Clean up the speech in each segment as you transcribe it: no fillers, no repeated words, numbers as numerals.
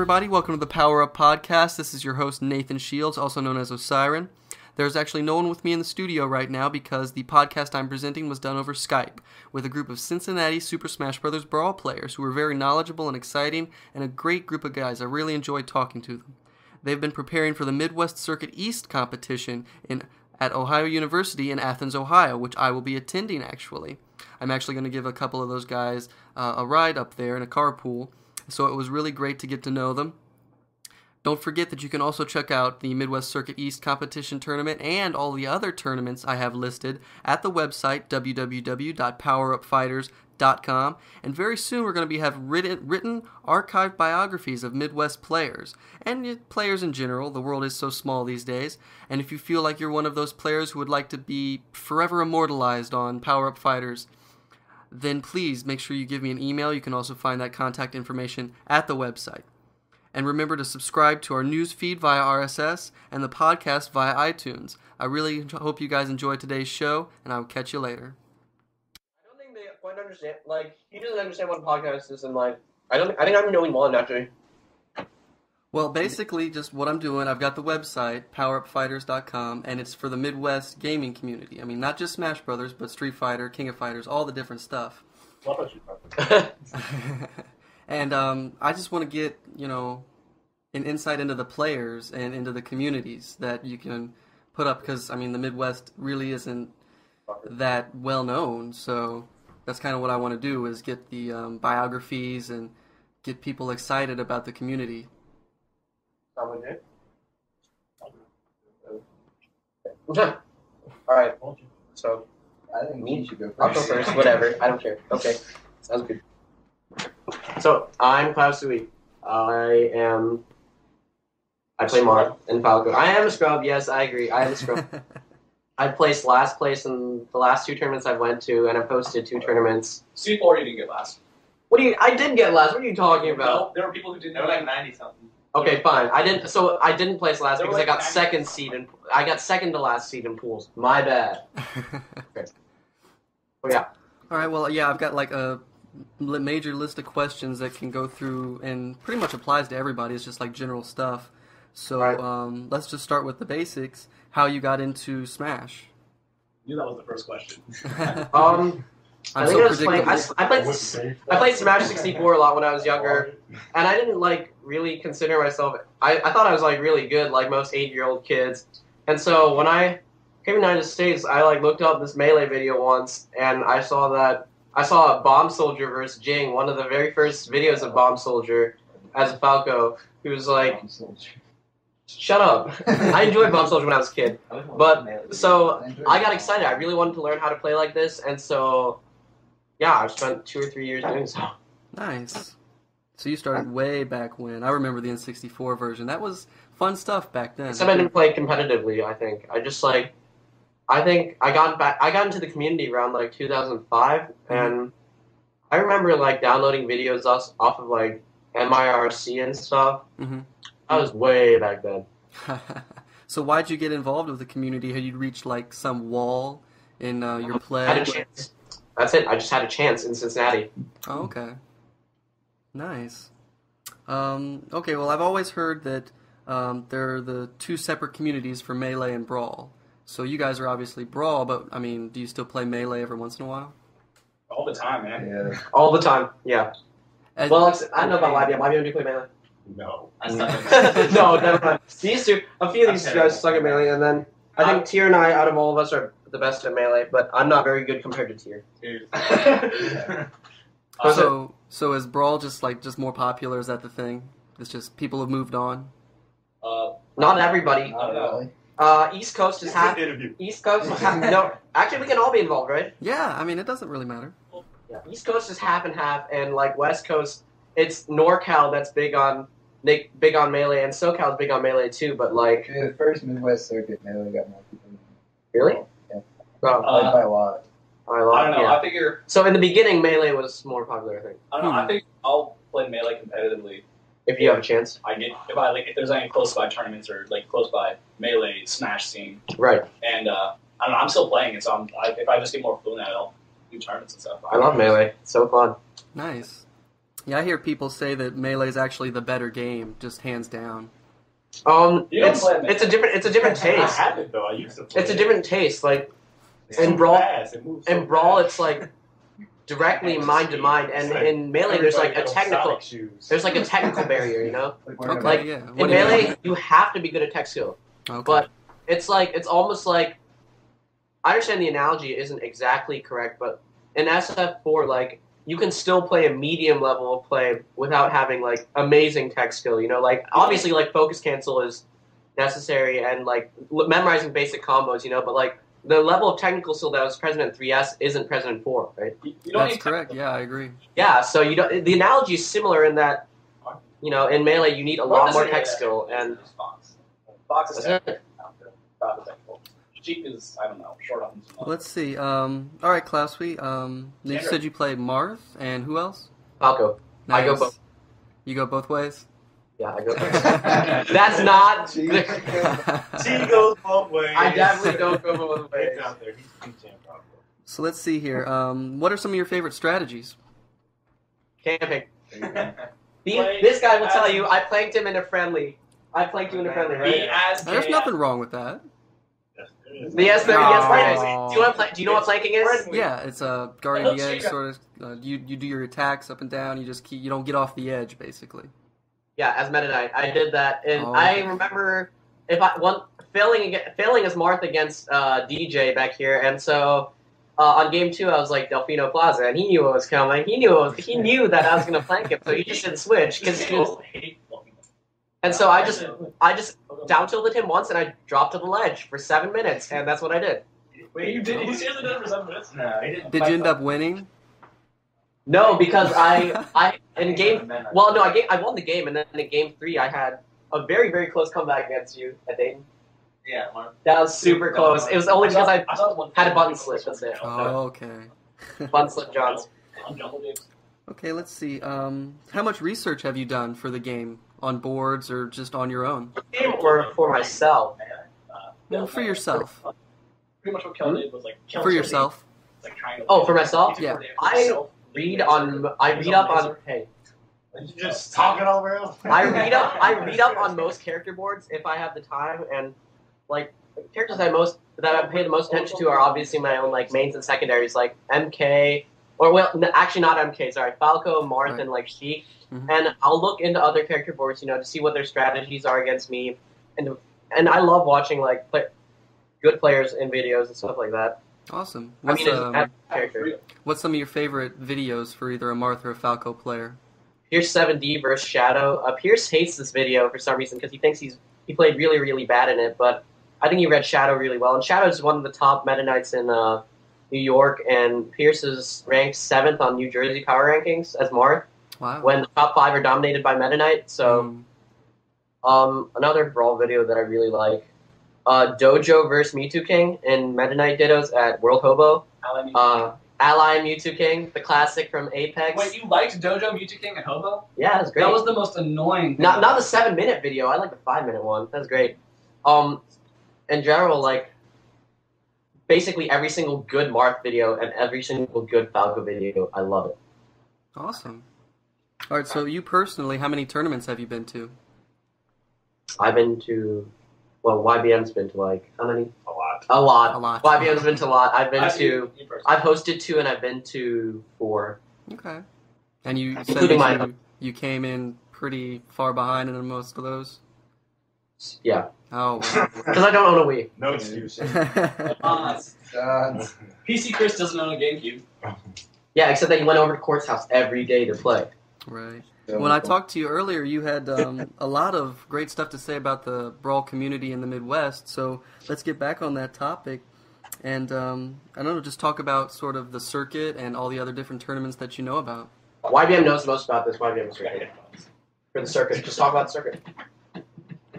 everybody. Welcome to the PowerUp podcast. This is your host, Nathan Shields, also known as Osiren. There's actually no one with me in the studio right now because the podcast I'm presenting was done over Skype with a group of Cincinnati Super Smash Bros. Brawl players who were very knowledgeable and exciting and a great group of guys. I really enjoyed talking to them. They've been preparing for the Midwest Circuit East competition at Ohio University in Athens, Ohio, which I will be attending actually. I'm actually going to give a couple of those guys a ride up there in a carpool. So it was really great to get to know them. Don't forget that you can also check out the Midwest Circuit East competition tournament and all the other tournaments I have listed at the website www.powerupfighters.com. And very soon we're going to have written archived biographies of Midwest players and players in general. The world is so small these days. And if you feel like you're one of those players who would like to be forever immortalized on PowerUp Fighters, then please make sure you give me an email. You can also find that contact information at the website. And remember to subscribe to our news feed via RSS and the podcast via iTunes. I really hope you guys enjoyed today's show, and I will catch you later. I don't think they quite understand. Like, he doesn't understand what a podcast is, and like, I think I'm knowing one actually. Well, basically, just what I'm doing, I've got the website, PowerUpFighters.com, and it's for the Midwest gaming community. I mean, not just Smash Brothers, but Street Fighter, King of Fighters, all the different stuff. What about Street Fighter? And I just want to get, an insight into the players and into the communities that you can put up, because, I mean, the Midwest really isn't that well known, so that's kind of what I want to do, is get the biographies and get people excited about the community. Alright, so I think you should go first. I'll go first, whatever, I don't care. Okay, sounds good. So, I'm Klausui. I play Marth and Falco. I am a scrub, yes, I agree, I am a scrub. I placed last place in the last 2 tournaments I went to, and I've hosted 2 tournaments. C4 you didn't get last. I did get last, what are you talking about? No, there were people who didn't. They were like 90-something. Okay, fine. I didn't place last There because were I got like second seed in. I got second to last seed in pools. My bad. Okay. Oh yeah. All right, well, yeah, I've got like a major list of questions that can go through and pretty much applies to everybody. It's just like general stuff. So Right. Let's just start with the basics. How you got into Smash? I knew that was the first question. I'm I think so I was playing. predictable. I played Smash 64 a lot when I was younger, and I didn't like really consider myself. I thought I was like really good, like most 8-year-old kids. And so when I came to the United States, I like looked up this Melee video once, and I saw a Bomb Soldier versus Jing, one of the very first videos of Bomb Soldier as a Falco, who was like, shut up. I enjoyed Bomb Soldier when I was a kid. But, so, I got excited. I really wanted to learn how to play like this, and so, yeah, I've spent 2 or 3 years doing so. Nice. So you started way back when. I remember the N64 version. That was fun stuff back then. Except I didn't play competitively, I think. I think I got into the community around, like, 2005, and I remember, like, downloading videos off of, like, MIRC and stuff. Mm-hmm. I was way back then. So why'd you get involved with the community? Had you reached like some wall in your play? I had a chance. That's it. I just had a chance in Cincinnati. Oh, okay. Nice. Okay, well, I've always heard that there are the 2 separate communities for Melee and Brawl. So you guys are obviously Brawl, but, I mean, do you still play Melee every once in a while? All the time, man. Yeah. All the time, yeah. And, Well, I don't know about YBM. YBM, do you play Melee? No. No, never mind. These 2, a few of these guys suck at Melee, and then I think Tier and I, out of all of us, are the best at Melee, but I'm not very good compared to Tier. So is Brawl just more popular? Is that the thing? It's just people have moved on? Not everybody. Not really. East Coast is half. Interview. East Coast is half. No, actually, we can all be involved, right? Yeah, I mean, it doesn't really matter. Yeah. East Coast is half and half, and like West Coast, it's NorCal that's big on Melee, and SoCal's big on Melee too. But like, The first Midwest Circuit Melee got more people. really? Yeah. Oh, Played by a lot. I don't know. Yeah. I figure. So in the beginning, Melee was more popular, I think. I don't know. I think I'll play Melee competitively. If you have a chance. If there's any close by tournaments or like close by Melee Smash scene, Right. and I don't know. I'm still playing it, so if I just get more fluent at it, I'll do tournaments and stuff. I love Melee. It's so fun. Nice. Yeah, I hear people say that Melee is actually the better game, just hands down. You don't play It's a different I taste. haven't though. I used to play It's a different taste. Like It's in too Brawl- fast. It moves so in Brawl, fast. it's like directly mind to mind, and in Melee there's like a technical barrier, you know. Okay, Like, yeah. In What do you mean? Melee, you have to be good at tech skill, Okay. but it's almost like I understand the analogy isn't exactly correct, but in SF4, like you can still play a medium level of play without having like amazing tech skill. You know, like obviously like focus cancel is necessary and like memorizing basic combos. You know, but like the level of technical skill that was present in 3S isn't present in 4, right? You don't That's need correct. technical- Yeah, I agree. Yeah, so you don't. The analogy is similar in that, you know, in Melee you need a lot more tech skill, and Fox is That's technical. Fox is technical. Cheap is, I don't know, short on some. Let's see. All right, Klaus, you said you played Marth, and who else? Falco. I go Nice. both. You go both ways? Yeah, I go. That's not. She goes both ways. I definitely don't go both ways. It's out there. He's champ out there. So let's see here. What are some of your favorite strategies? Camping. Play This guy will as- tell you. I planked him in a friendly. I planked you in a friendly, Be right? as There's gay nothing as- wrong with that. Yes, there. No. Yes, planking. Do you know what planking is? Friendly. Yeah, it's guarding It the looks edge, like sort of. You do your attacks up and down. You don't get off the edge, basically. Yeah, as Meta Knight, I did that, and Oh, I okay. remember failing as Marth against DJ back here, and so on game 2 I was like Delfino Plaza, and he knew what was coming. He knew that I was going to flank him, so he just didn't switch and so I just down tilted him once, and I dropped to the ledge for 7 minutes, and that's what I did. Wait, you did? You seriously did it for 7 minutes? No, he didn't. Did you end up winning? No, because I in game I won the game, and then in game 3 I had a very very close comeback against you at Dayton. Yeah, Mark. That was super close. It was only because I had a button slip. That's it. Oh, okay. Button slip, Johns. Okay, let's see. How much research have you done for the game on boards or just on your own? Game or for myself. No, for yourself. Pretty much what Kel did was like kill For yourself. like trying to. Oh, for myself? Yeah. I read up on hey. You just talking over him. I read up on most character boards if I have the time, and like characters that I pay the most attention to are obviously my own like mains and secondaries like MK actually not MK, sorry, Falco, Marth, Right. and like Sheik. Mhm. And I'll look into other character boards, you know, to see what their strategies are against me, and I love watching like good players in videos and stuff like that. Awesome. I mean, as a character. What's some of your favorite videos for either a Marth or a Falco player? Pierce 7D versus Shadow. Pierce hates this video for some reason because he thinks he played really, really bad in it, but I think he read Shadow really well. And Shadow is one of the top Meta Knights in New York, and Pierce is ranked 7th on New Jersey power rankings as Marth Wow. when the top 5 are dominated by Meta Knight. So, another Brawl video that I really like. Dojo versus Mewtwo King in Meta Knight Dittos at World Hobo. Ally Mewtwo King, the classic from Apex. Wait, you liked Dojo, Mewtwo King, and Hobo? Yeah, that's great. That was the most annoying. Not the 7-minute video. I like the 5-minute one. That's great. In general, like basically every single good Marth video and every single good Falco video, I love it. Awesome. All right, so you personally, how many tournaments have you been to? I've been to, well, YBM's been to like how many? A lot. A lot. A lot. YBM's been to a lot. I've hosted 2 and I've been to 4. Okay. And you said Including that you came in pretty far behind in most of those? Yeah, Oh. because I don't own a Wii. No excuse. Johns. PC Chris doesn't own a GameCube. Yeah, except that you went over to Court's house every day to play. Right. When I talked to you earlier, you had a lot of great stuff to say about the Brawl community in the Midwest, so let's get back on that topic. And, I don't know, just talk about sort of the circuit and all the other different tournaments that you know about. YBM knows most about this. YBM is great. For the circuit. Just talk about the circuit.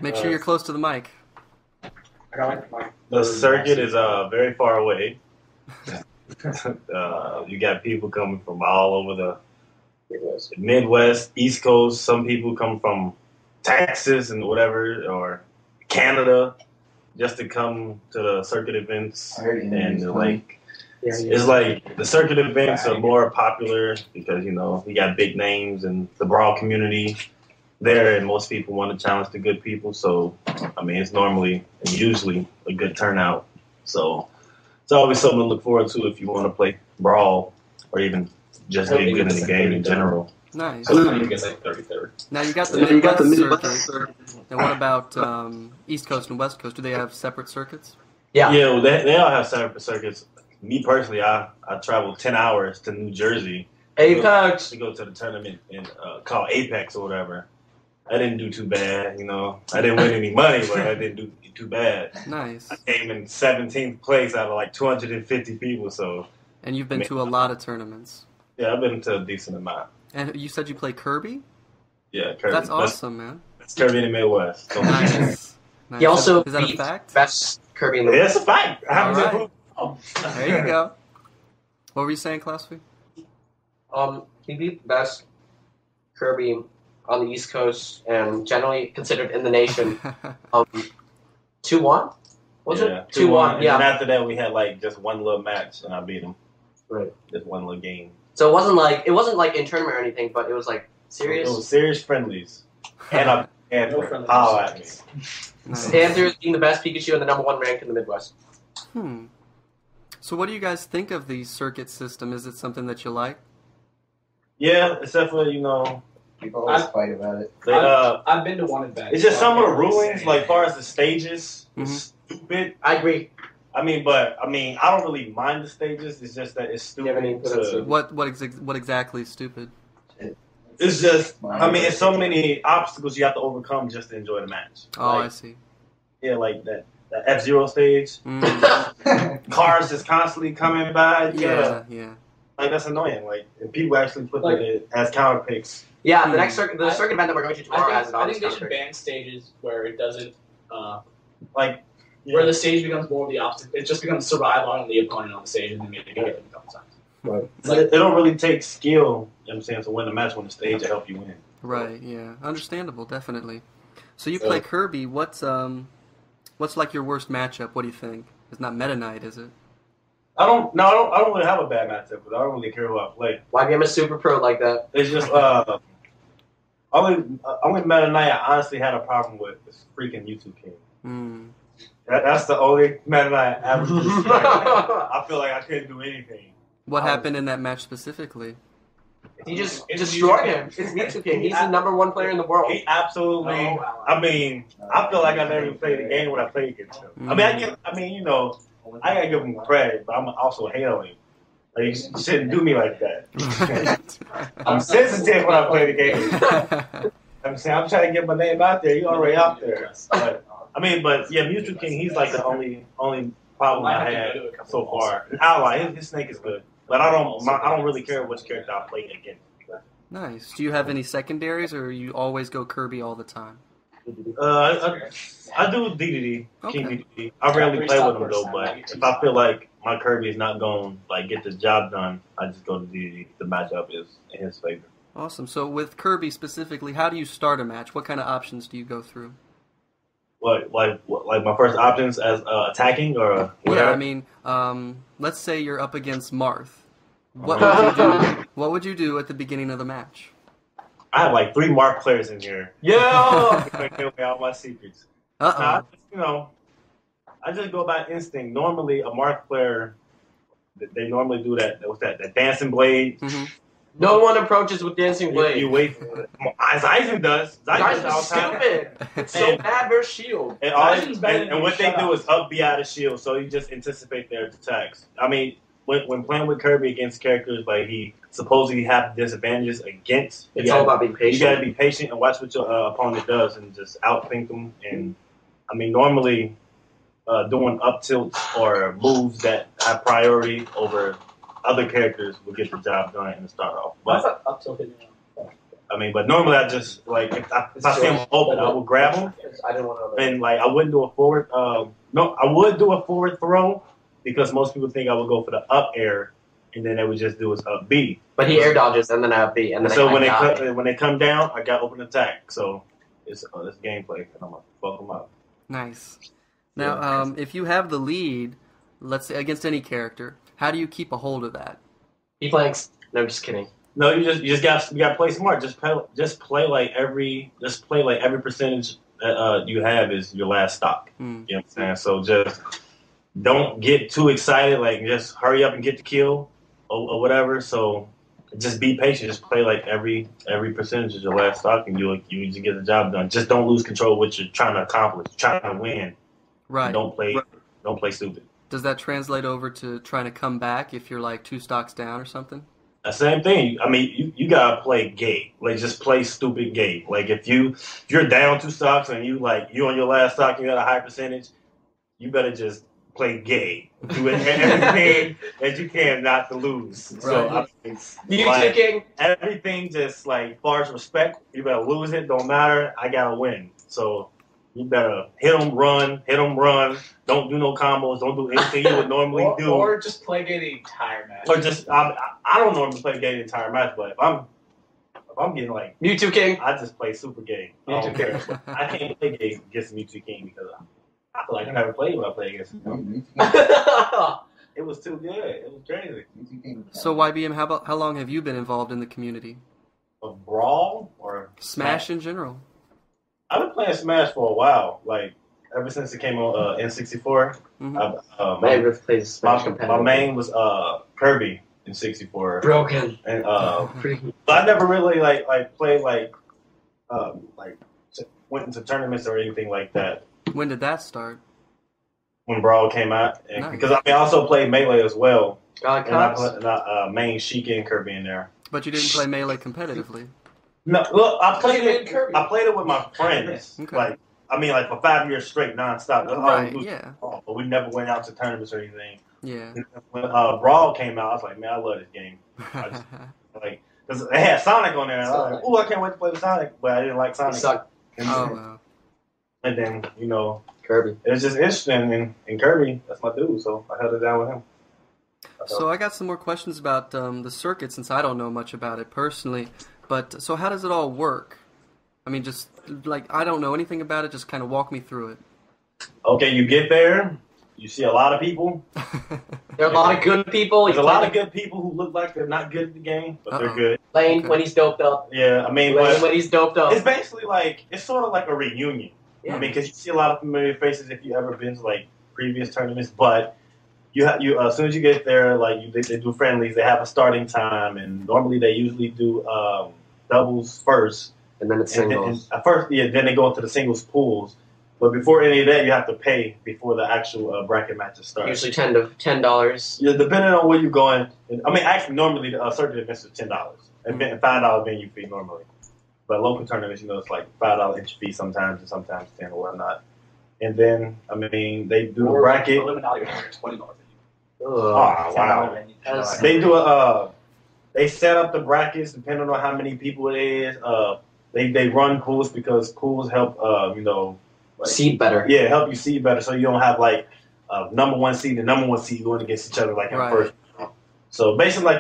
Make sure you're close to the mic. The circuit is very far away. You got people coming from all over the Midwest, East Coast. Some people come from Texas and whatever, or Canada, just to come to the circuit events. I heard And you like It's like the circuit events are more popular because we got big names and the Brawl community there, and most people want to challenge the good people. So I mean, it's normally and usually a good turnout. So it's always something to look forward to if you want to play Brawl or even just get good in the game in general. Nice. So I think it's like 33rd. Now you got the Midwest circuit. And what about East Coast and West Coast? Do they have separate circuits? Yeah. Yeah, well, they all have separate circuits. Me personally, I traveled 10 hours to New Jersey Apex. to go to the tournament called Apex or whatever. I didn't do too bad, I didn't win any money, but I didn't do too bad. Nice. I came in 17th place out of like 250 people, so. And you've been to a lot of tournaments. Yeah, I've been to a decent amount. And you said you play Kirby? Yeah, Kirby. That's awesome, man. That's Kirby in the Midwest. So Nice. He also is that a beat fact? best Kirby in the Yeah, it's a fact. I haven't All been right. There you go. What were you saying, Classy? He beat best Kirby on the East Coast and generally considered in the nation. 2-1? Was it? 2-1, yeah. And after that, we had like just one little match, and I beat him. Right. Just one little game. So it wasn't like in tournament or anything, but it was like serious. It was serious friendlies. And No friendly holla at me. Nice. Panthers being the best Pikachu and the #1 rank in the Midwest. So what do you guys think of the circuit system? Is it something that you like? Yeah, except for, People always fight about it. I've been to one event. it's just so I some of the can't really rulings, say like anything. far as the stages, it's stupid. I agree. I don't really mind the stages. It's just that it's You have any stupid. input on What exactly is stupid? It's just, it's so many obstacles you have to overcome just to enjoy the match. Oh, I see. Yeah, like that F-Zero stage. Cars just constantly coming by. Yeah. Like, that's annoying. Like, and people actually put it as counter picks. Yeah, the circuit event that we're going to tomorrow has it I on think they its should counter. ban stages where it doesn't, Like, where the stage becomes more of the opposite. It just becomes survive on the opponent on the stage and then get it a couple times. it don't really take skill, you know what I'm saying, to win the match on the stage to help you win. Right, yeah. Understandable, definitely. So you play Kirby. What's like your worst matchup? What do you think? It's not Meta Knight, is it? I don't really have a bad matchup because I don't really care who I play. Why be a super pro like that? It's just only Meta Knight I honestly had a problem with is freaking YouTube King. That's the only Meta Knight I ever destroyed. I feel like I couldn't do anything. What happened in that match specifically? He just destroyed him. It's Mewtwo King. He's the #1 player in the world. He absolutely. I feel like I never even played a game when I played against him. I gotta give him credit, but I'm also hailing. Like, you shouldn't do me like that. I'm sensitive when I play the game. I'm trying to get my name out there. You already out there. But Mewtwo King. He's like the only problem I had so far. Ally, his snake is good, but I don't really care which character I play against. Nice. Do you have any secondaries, or you always go Kirby all the time? I do DDD, King DDD. I rarely play with him though, but if I feel like my Kirby is not going to get the job done, I just go to DDD. The matchup is in his favor. Awesome. So with Kirby specifically, how do you start a match? What kind of options do you go through? What, like my first options as attacking or whatever? Yeah, let's say you're up against Marth. What would you do? What would you do at the beginning of the match? I have like 3 Mark players in here. Yeah. Give me all my secrets. Uh-oh. I just go by instinct. Normally, a Mark player, they normally do that. What's that dancing blade? Mm-hmm. No one approaches with Dancing Blade. You wait for it. As Eisen does. Guys are stupid. It's so bad versus shield. And what they do is up B out of shield, so you just anticipate their attacks. When playing with Kirby against characters like he supposedly have disadvantages against, It's all about being patient. You gotta be patient and watch what your opponent does and just outthink them. And normally doing up tilts or moves that have priority over other characters will get the job done in the start off. But up till hitting. but normally I just if I see him open, I will grab him. I didn't want to. And I wouldn't do a forward. I would do a forward throw because most people think I would go for the up air, and then they would just do his up B. But he air dodges and then up B, and then so when they come down, I got open attack. So it's gameplay, and I'm gonna fuck them up. Nice. Now, if you have the lead, let's say against any character, How do you keep a hold of that? He playing. No, I'm just kidding. No, you got to play smart. Just play like every percentage that you have is your last stock. You know what I'm saying? So just don't get too excited. Like just hurry up and get the kill or whatever. So just be patient. Just play like every percentage is your last stock, and you just get the job done. Just don't lose control of what you're trying to accomplish. Trying to win. Right. Don't play stupid. Does that translate over to trying to come back if you're like 2 stocks down or something? The same thing. I mean, you gotta play gay. Like just play stupid gay. Like if you're down 2 stocks and you on your last stock, you got a high percentage, you better just play gay. Do everything that you can not to lose. Right. So I mean, King. everything just like far as respect, you better lose it. Don't matter. I gotta win. So you better hit them, run. Don't do no combos. Don't do anything you would normally do. Or just play gay the entire match. Or just I don't normally play gay the entire match, but if I'm getting like Mewtwo King. I just play super gay. I don't care. I can't play gay against Mewtwo King because I feel like I never played when I played against him. It was too good. It was crazy. So YBM, how long have you been involved in the community? Of Brawl or Smash in general? I've been playing Smash for a while, like ever since it came on N64. My main was Kirby in 64. Broken. And but I never really played went into tournaments or anything like that. When did that start? When Brawl came out, and Nice. because I also played Melee as well, and I Cops. main Sheikah and Kirby in there. But you didn't play Melee competitively. No, look, I played Because you it. didn't Kirby. I played it with my friends, Okay. for 5 years straight, nonstop. That's all Right, we do. yeah. But we never went out to tournaments or anything. Yeah. When Brawl came out, I was like, man, I love this game. I just, because they had Sonic on there, and I was like, oh, I can't wait to play with Sonic, but I didn't like Sonic. Suck. Oh, wow. And then, Kirby. it was just interesting, and Kirby, that's my dude, so I held it down with him. So I got some more questions about the circuit since I don't know much about it personally. But so how does it all work? I mean, just I don't know anything about it. Just kind of walk me through it. Okay, you get there, you see a lot of people. There are a lot of good people. There's a lot of good people who look like they're not good at the game, but they're good. Lane Okay. when he's doped up. Yeah, I mean, Lane but when he's doped up. it's basically it's sort of like a reunion. Yeah. I mean, because you see a lot of familiar faces if you ever been to previous tournaments, but you as soon as you get there, they do friendlies. They have a starting time, and normally they usually do doubles first, And then it's singles. Then they go into the singles pools. But before any of that, you have to pay before the actual bracket matches start. Usually $10. Yeah, depending on where you're going. I mean, actually, normally the circuit events are $10 and $5 venue fee normally. But local tournaments, it's like $5 entry fee sometimes, and sometimes 10 or whatnot. And then, I mean, they do a bracket. $20. Oh wow! They do they set up the brackets depending on how many people it is. They run pools because pools help Seed better. Yeah, help you seed better, so you don't have number 1 seed and number 1 seed going against each other in Right. first. So basically,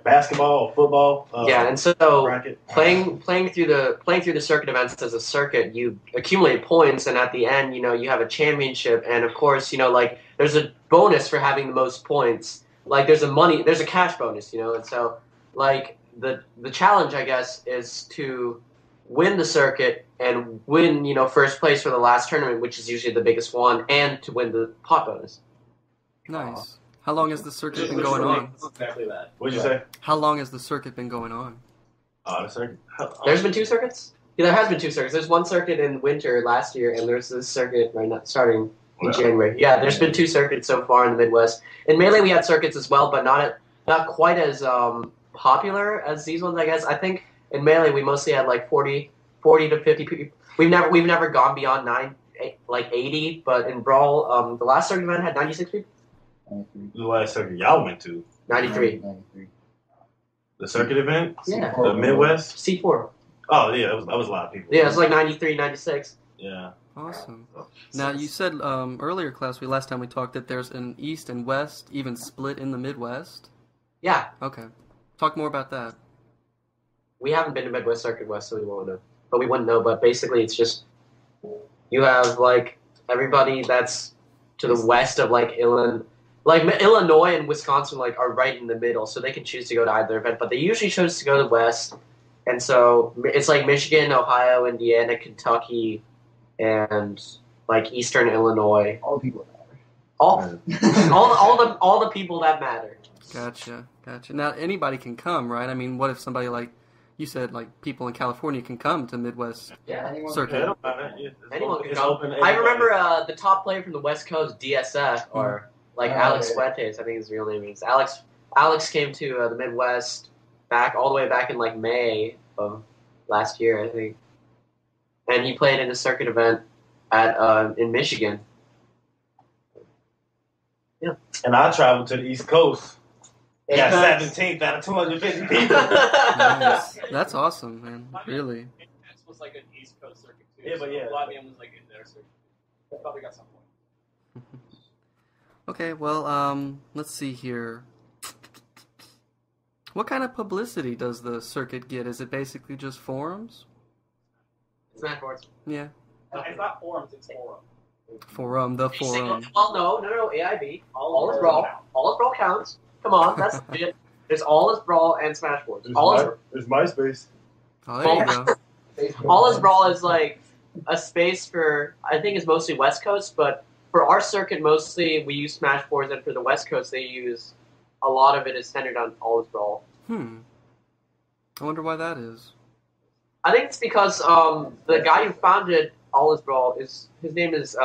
basketball or football. And so bracket. playing through the circuit events as a circuit, you accumulate points, and at the end, you have a championship, and of course, there's a bonus for having the most points. There's a cash bonus, and so the challenge, I guess, is to win the circuit and win, first place for the last tournament, which is usually the biggest one, and to win the pot bonus. Nice. How long has the circuit been going on? Exactly that. What'd you say? How long has the circuit been going on? The circuit. There's been 2 circuits? Yeah, there has been 2 circuits. There's one circuit in winter last year, and there's this circuit right now starting in January. Yeah, there's been 2 circuits so far in the Midwest. In Melee, we had circuits as well, but not quite as popular as these ones, I guess. I think in Melee, we mostly had 40 to 50 people. We've never gone beyond 80, but in Brawl, the last circuit event had 96 people. 93. The last circuit y'all went to 93. 93. the circuit event, Yeah. the Midwest. C4. Oh yeah, that was a lot of people. Yeah, it's 93, 96. Yeah. Awesome. Now, you said earlier, last time we talked, that there's an East and West, even split in the Midwest. Yeah. Okay. Talk more about that. We haven't been to Midwest Circuit West, so we won't know. But we wouldn't know. But basically, it's just you have everybody that's to the west of like Illinois and Wisconsin like are right in the middle, so they can choose to go to either event. But they usually choose to go to the West, and so it's like Michigan, Ohio, Indiana, Kentucky, and like Eastern Illinois. All the people matter. All the people that matter. Gotcha. Now anybody can come, right? I mean, what if somebody like you said, like people in California can come to Midwest Yeah, anyone circuit? anyone can come. I remember the top player from the West Coast, DSF, or like Alex Fuentes, I think his real name is. Alex came to the Midwest all the way back in like May of last year, I think, and he played in a circuit event at in Michigan. Yeah, And I traveled to the East Coast. Yeah. Got 17th out of 250 people. Nice. That's awesome, man. Really. This was like an East Coast circuit too. Yeah, but yeah. Latvian was like in their circuit. Probably got some point. Okay, well, let's see here. What kind of publicity does the circuit get? Is it basically just forums? Smash Boards. Yeah. It's not forums, it's forum. The forum. Well, no, AIB. All is Brawl counts. Come on, that's it. There's All is Brawl and Smash Boards. There's MySpace. Oh, there you go. All is Brawl is like a space for, I think it's mostly West Coast, but for our circuit mostly we use Smash Boards, and for the West Coast they use, a lot of it is centered on All is Brawl. I wonder why that is. I think it's because the guy who founded All is Brawl his name is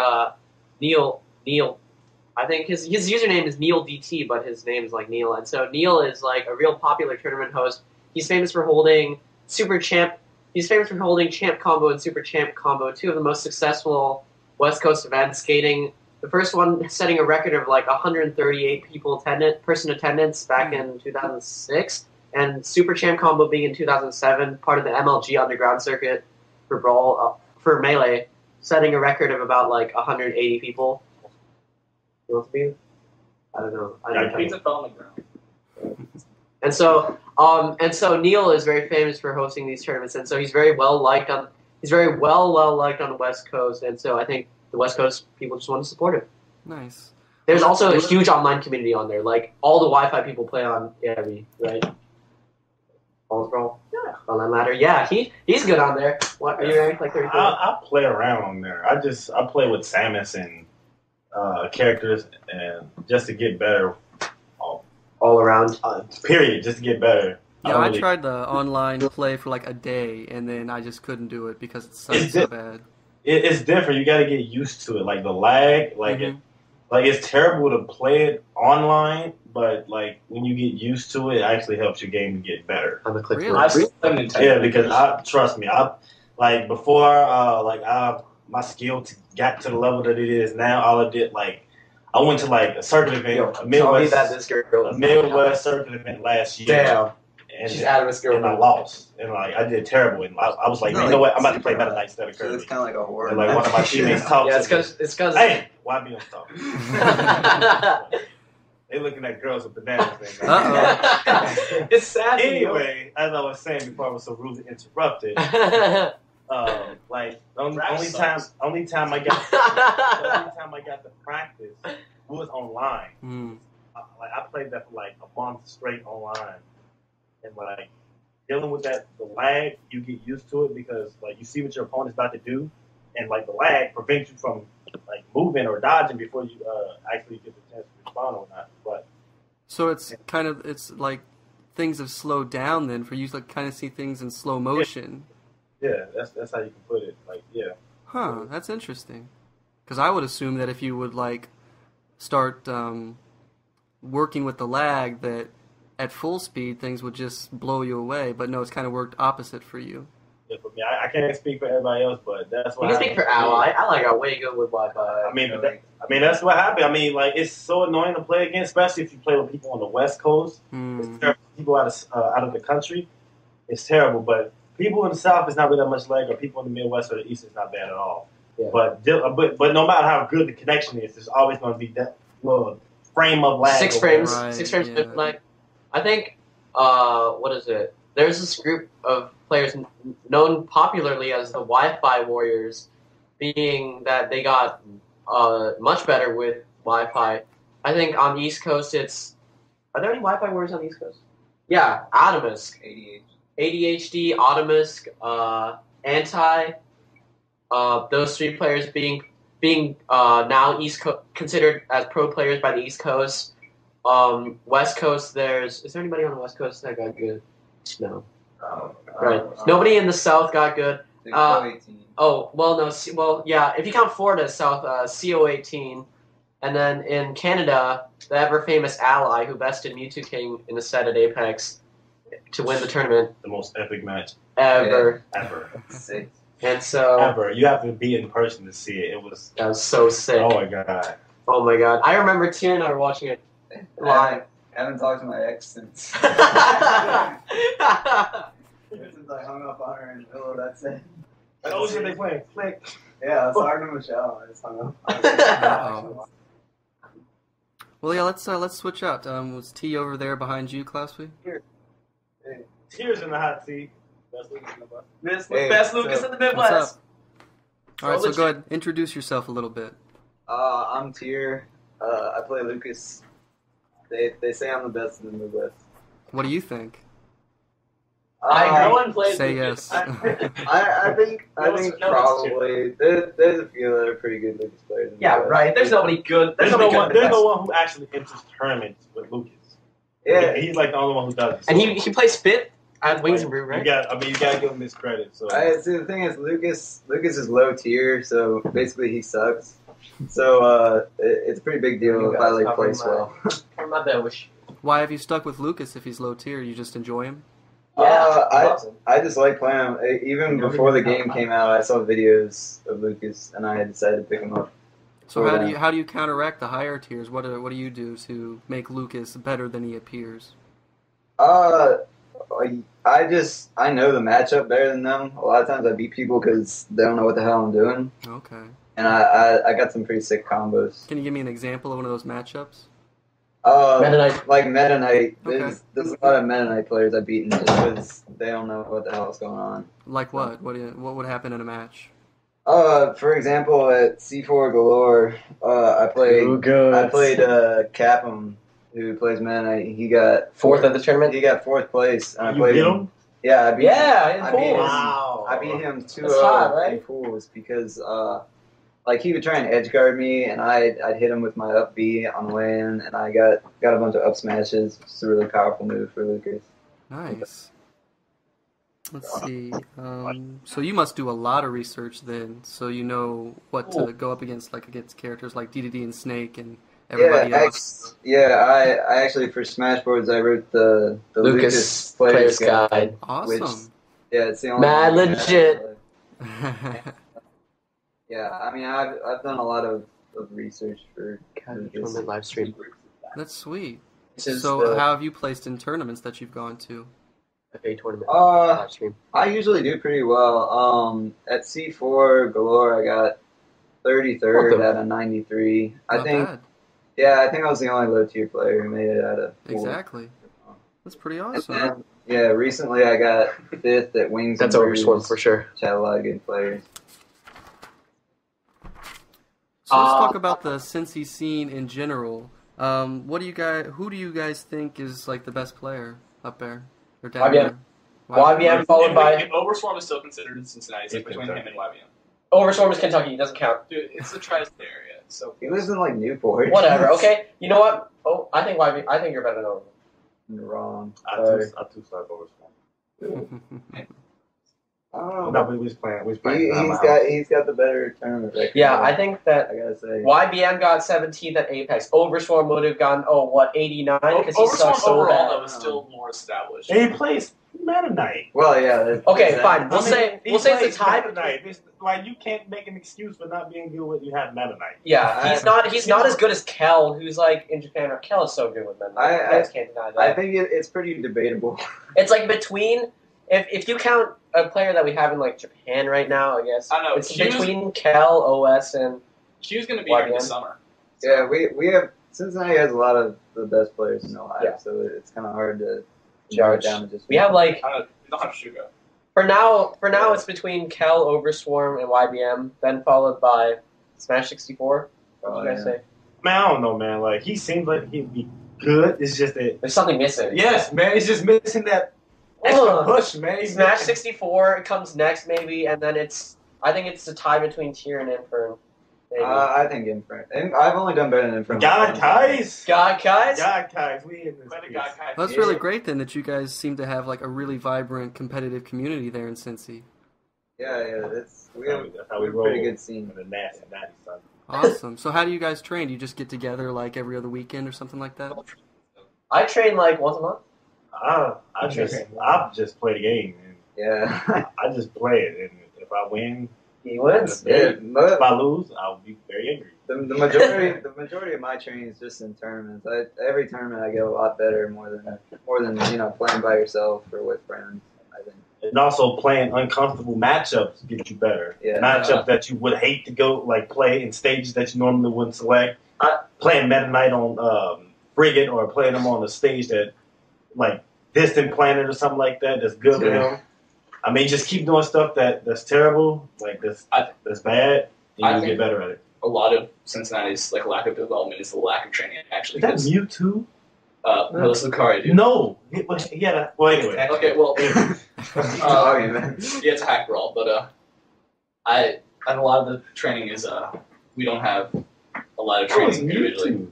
Neil. I think his username is NeilDT, but his name is like Neil, and so Neil is like a real popular tournament host. He's famous for holding Super Champ. He's famous for holding Champ Combo and Super Champ Combo, two of the most successful West Coast events. Skating the first one, setting a record of like 138 person attendance back in 2006, and Super Champ Combo being in 2007, part of the MLG Underground circuit for Brawl for Melee, setting a record of about like 180 people. You want to be? I don't know. Pizza fell on the ground. And so Neil is very famous for hosting these tournaments, and so he's very well liked on the West Coast, and so I think the West Coast people just want to support it. Nice. There's also a huge online community on there. Like all the Wi-Fi people play on AIB, right? All's Brawl. Yeah. Online ladder. Yeah, he's good on there. What are you ranked like 34? I play around on there. I play with Samus and characters, and just to get better. All around. Period. Just to get better. Yeah, I tried the online play for like a day, and then I just couldn't do it because it sucked so bad. It's different. You got to get used to it. Like the lag, it's terrible to play it online, but like when you get used to it, it actually helps your game to get better. On the click. Really? Yeah, because trust me, my skill got to the level that it is now. All I did, I went to a circuit event, a Midwest circuit event last year. Damn. And she's out of his girl. And I lost. And I did terrible. And I was like, you know what? I'm about to play Meta Knight instead of Kirby. So it's kind of like a horror. And one of my teammates talked to me. It's because hey, why be on top? They looking at girls with bananas. It's sad. Anyway, as I was saying before I was so rudely interrupted, only time I got to practice was online. I played that for a month straight online, and dealing with the lag, you get used to it because you see what your opponent's about to do, and the lag prevents you from moving or dodging before you actually get the chance to respond or not. But so it's like things have slowed down then for you to kind of see things in slow motion. Yeah, that's how you can put it. Huh, that's interesting. Because I would assume that if you would start working with the lag, that at full speed things would just blow you away. But no, it's kind of worked opposite for you. Yeah, for me, I can't speak for everybody else, but that's what you can speak for Al. I our way good with Wi-Fi. I mean, that's what happened. I mean, it's so annoying to play against, especially if you play with people on the West Coast. It's terrible. People out of the country, it's terrible. But people in the South is not really that much lag, or people in the Midwest or the East is not bad at all. Yeah. But no matter how good the connection is, there's always going to be that little frame of lag. 6 frames. Right, 6 frames. yeah. I think. What is it? There's this group of players known popularly as the Wi-Fi Warriors, being that they got much better with Wi-Fi. I think on the East Coast it's. Are there any Wi-Fi warriors on the East Coast? Yeah, Atomisk, ADHD, Atomisk, Anti. Those three players being now considered as pro players by the East Coast. West Coast, is there anybody on the West Coast that got good? No. Right. Nobody in the South got good. Oh, well, no. Well, yeah, if you count Florida South, CO18. And then in Canada, the ever-famous Ally, who bested Mewtwo King in a set at Apex to win the tournament. The most epic match. Ever. Sick. And so... Ever. You have to be in person to see it. That was so sick. Oh, my God. Oh, my God. I remember Tia and I were watching it live. I haven't talked to my ex since. Since I hung up on her in the middle of that set. Oh, shit, they playing Flick. Yeah, I was talking to Michelle. I just hung up. Wow. Well, yeah, let's switch out. Was T over there behind you, Klausby? Tears in the hot seat. Best Lucas in the bus. Best Lucas in the Midwest. What's up? All right, so go ahead. Introduce yourself a little bit. I'm Tier. I play Lucas. They say I'm the best in the Midwest. What do you think? No one plays Say Lucas. yes. I think probably there's a few that are pretty good Lucas players. In the Midwest. Right. There's nobody good. There's no one who actually enters tournaments with Lucas. Yeah, He's like the only one who does it. And he plays fifth at Wings and Brew, right? You gotta give him his credit. So see, the thing is, Lucas is low tier, so basically he sucks. So it's a pretty big deal if I like plays well. My bellish. Why have you stuck with Lucas if he's low tier? You just enjoy him? I just like playing him. Even before the game came out, I saw videos of Lucas, and I decided to pick him up. So how do you counteract the higher tiers? What do you do to make Lucas better than he appears? I know the matchup better than them. A lot of times I beat people because they don't know what the hell I'm doing. Okay. And I got some pretty sick combos. Can you give me an example of one of those matchups? Meta Knight. Like Meta Knight. Okay. There's a lot of Meta Knight players I've beaten just because they don't know what the hell is going on. Like what? What would happen in a match? For example, at C4 Galore, I played Capum, who plays Meta Knight. He got Fourth at the tournament? He got fourth place. And I you played beat him? Yeah, I beat him. In pools. Wow. I beat him 2-0 That's hot, right? in pools because he would try and edge guard me, and I'd hit him with my up B on the way in, and I got a bunch of up smashes. It's a really powerful move for Lucas. Nice. Let's see. So you must do a lot of research then, so you know what to go up against, like against characters like DDD and Snake and everybody else. I actually for Smashboards I wrote the Lucas Player's Guide. Awesome. Which, it's the only Mad one legit. Yeah, I mean I've done a lot of research for Tournament live stream. That's sweet. This So how have you placed in tournaments that you've gone to? FA tournament live stream. I usually do pretty well. At C4 Galore I got 33rd out of 93. Not bad. I think I was the only low tier player who made it out of pool. Exactly. That's pretty awesome. And, recently I got 5th at Wings. That's and Overswarm Brews, for sure. which had a lot of good players. So let's talk about the Cincy scene in general. Who do you guys think is like the best player up there or down there? YBM followed by. Overswarm is still considered in Cincinnati. It's like between him and YBM. Overswarm is Kentucky. It doesn't count. Dude, it's the tri-state area. So He lives in like Newport. whatever. Okay. You know what? Oh, I think you're better than Overswarm. Wrong. I too suck Overswarm. I don't know. No, we was playing. He's got the better tournament record. Yeah, I think that I gotta say. YBM got 17th at Apex. Overswarm would have gotten 89 because he Overswarm sucks so overall bad. though is still more established. And he plays Meta Knight. Well, yeah. Okay, fine. We'll say it's a tie. Meta Knight. Like you can't make an excuse for not being good with you have Meta Knight. Yeah, he's not as good as Kel, who's like in Japan. Or Kel is so good with men. You guys can't deny that. I think it's pretty debatable. It's like between if you count a player that we have in like Japan right now, I guess I know it's between Kel, OS, and Q's going to be here this summer. Yeah, we have Cincinnati has a lot of the best players in Ohio, so it's kind of hard to judge. Down to just we have like We don't have Shugo. for now it's between Kel, Overswarm, and YBM, then followed by Smash 64. What did you guys say? Man, I don't know, man. Like, he seems like he'd be good. It's just that... There's something missing. Yes, man. It's just missing that extra push, man. Smash 64 comes next, maybe, and then I think it's a tie between Tier and Infern. Maybe. I think Infern. I've only done better than Infern. God, guys. God, guys? God, guys. We in this. Well, that's really great then that you guys seem to have like a really vibrant competitive community there in Cincy. Yeah. That's how we roll. Pretty good scene. The nasty son. Awesome. So how do you guys train? Do you just get together like every other weekend or something like that? I train like once a month. I just play the game. And Yeah. I just play it, and if I win, He wins. if I lose, I'll be very angry. The majority of my training is just in tournaments. Every tournament I get a lot better, more than playing by yourself or with friends. I think. And also playing uncomfortable matchups gets you better. Yeah. Matchups that you would hate to go play in stages that you normally wouldn't select. Playing Meta Knight on Frigate or playing them on a stage that like Distant Planet or something like that that's good with them. I mean, just keep doing stuff that's terrible, like that's bad, and you get better at it. A lot of Cincinnati's like lack of development is the lack of training. Actually, Is that Mewtwo? No, that's Lucario, dude. No. Well, anyway. Okay, well, Man. yeah, it's a hack brawl, but and a lot of the training is we don't have a lot of training individually.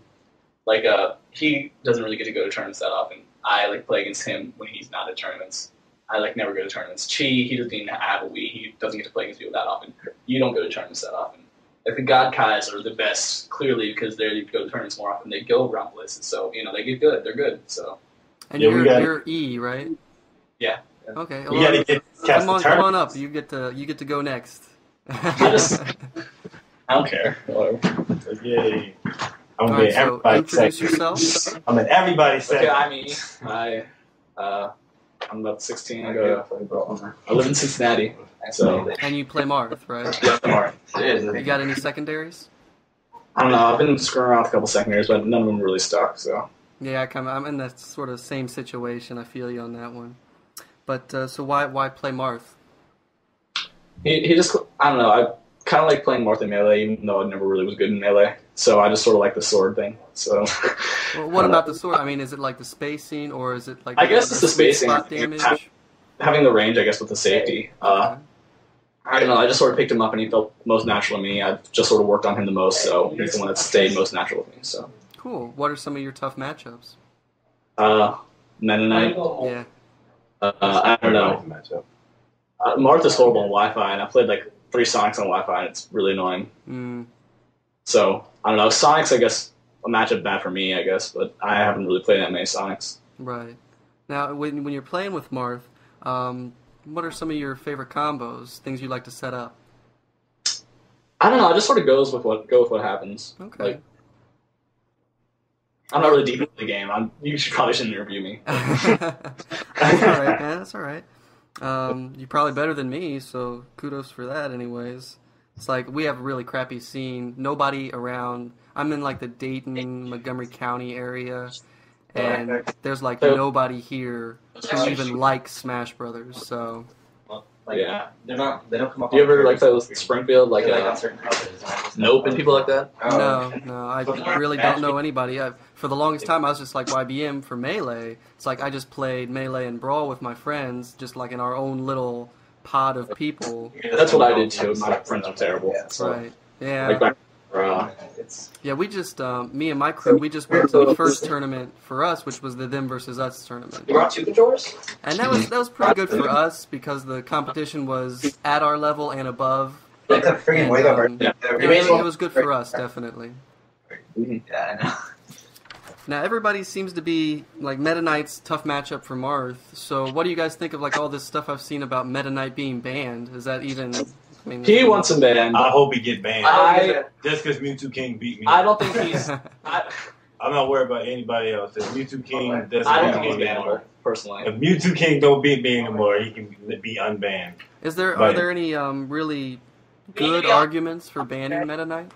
Like he doesn't really get to go to tournaments that often. I like play against him when he's not at tournaments. I like never go to tournaments. Chi, he doesn't even have a Wii. He doesn't get to play against people that often. You don't go to tournaments that often. Like the God Kais are the go because they go to tournaments more often. They go around places, so they get good. They're good. So. And you're E, right? Yeah. Okay. You gotta get come on up. You get to go next. I don't care. Whatever. Yay. I'm All gonna right, get so everybody introduce second. yourself. I'm in everybody's Okay, second. I'm about 16. I live in Cincinnati, so And you play Marth, right? yeah, tomorrow. You got any secondaries? I don't know. I've been screwing around with a couple secondaries, but none of them really stuck. So Yeah, I'm in that sort of same situation. I feel you on that one. But so why play Marth? he just I don't know. I kind of like playing Marth in Melee, even though I never really was good in Melee. So I just sort of like the sword thing. So Well, what about the sword? I mean, is it like the spacing, or is it like I guess it's the spacing. spot damage? Having the range, I guess, with the safety. Okay. I don't know. I just sort of picked him up, and he felt most natural to me. I just sort of worked on him the most, so he's the one that stayed most natural with me. So Cool. What are some of your tough matchups? Meta Knight. Yeah. I don't know. Marth is horrible on Wi-Fi, and I played like 3 Sonics on Wi-Fi, and it's really annoying. Mm. So I don't know. Sonics, I guess, a matchup bad for me, I guess, but I haven't really played that many Sonics. Right. Now, when you're playing with Marth, what are some of your favorite combos? Things you like to set up? I don't know. I just sort of go with what happens. Okay. Like, I'm not really deep into the game. You probably shouldn't interview me. That's all right, man. That's all right. You're probably better than me, so kudos for that. Anyways, it's like we have a really crappy scene. Nobody around. I'm in like the Dayton, Montgomery County area, and there's like nobody here who even likes Smash Brothers. So Yeah. They don't come up. Do you ever like play with Springfield, like on certain houses? Nope and people like that? no, I really don't know anybody. For the longest time, I was just like YBM for Melee. It's like I just played Melee and Brawl with my friends, just like in our own little pod of people. That's what I did too. My friends are terrible. Yeah, so Right. Yeah. Like back, it's Yeah, we just, me and my crew, we just went to the first tournament for us, which was the Them versus Us tournament. You brought 2 controllers? And that was pretty good for us because the competition was at our level and above. it's a freaking And, wake up. it was good for us, definitely. Yeah, I know. Now, everybody seems to be, like, Meta Knight's tough matchup for Marth. So what do you guys think of, like, all this stuff I've seen about Meta Knight being banned? Is that even... I mean, he wants him banned. I hope he get banned. Just because Mewtwo King beat me. I don't think he's. I'm not worried about anybody else. If Mewtwo King doesn't I don't beat think me he's anymore. bannable, personally. If Mewtwo King don't beat me anymore, he can be unbanned. are there any really good arguments for banning Meta Knight?